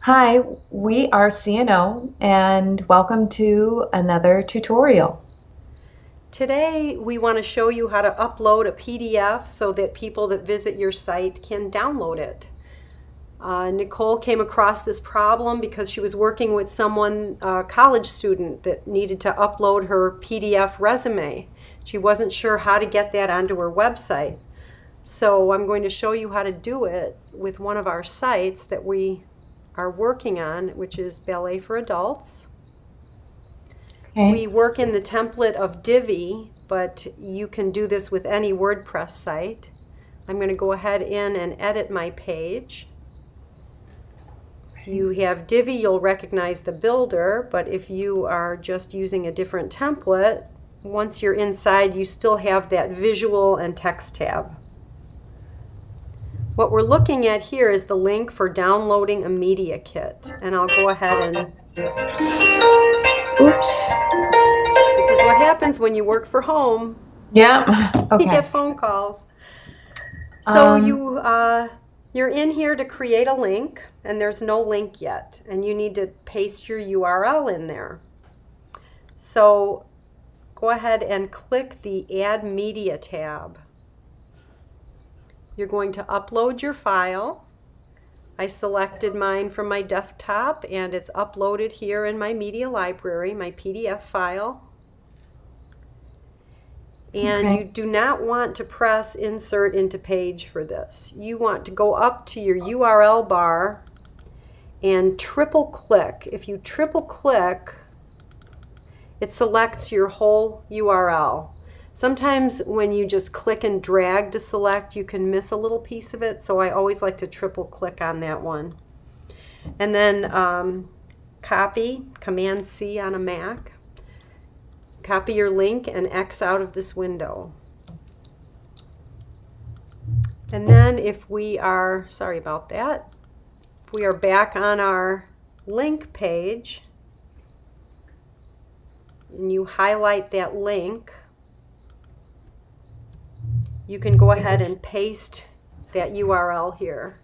Hi, we are CNO and welcome to another tutorial. Today, we want to show you how to upload a PDF so that people that visit your site can download it. Nicole came across this problem because she was working with someone, a college student, that needed to upload her PDF resume. She wasn't sure how to get that onto her website. So I'm going to show you how to do it with one of our sites that we are working on, which is Ballet for Adults. We Okay. work in the template of Divi, but you can do this with any WordPress site. I'm going to go ahead in and edit my page. If you have Divi, you'll recognize the builder, but if you are just using a different template, once you're inside, you still have that visual and text tab. What we're looking at here is the link for downloading a media kit, and I'll go ahead and Oops. this is what happens when you work for home. Yeah. You Okay. get phone calls. So Um, you're in here to create a link, and there's no link yet, and you need to paste your URL in there. So go ahead and click the Add Media tab. You're going to upload your file. I selected mine from my desktop, and it's uploaded here in my media library, my PDF file. And okay. you do not want to press insert into page for this. You want to go up to your URL bar and triple click. If you triple click, it selects your whole URL. Sometimes when you just click and drag to select, you can miss a little piece of it, so I always like to triple click on that one. And then copy, Command C on a Mac. Copy your link and X out of this window. And then if we are, sorry about that, if we are back on our link page and you highlight that link, you can go ahead and paste that URL here.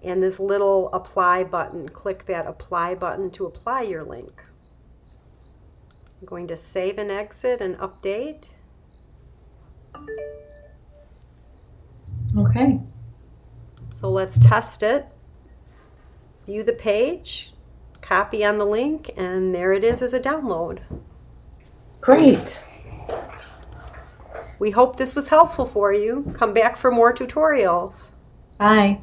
And this little apply button, click that apply button to apply your link. I'm going to save and exit and update. Okay. So let's test it. View the page, copy on the link, and there it is as a download. Great. We hope this was helpful for you. Come back for more tutorials. Bye.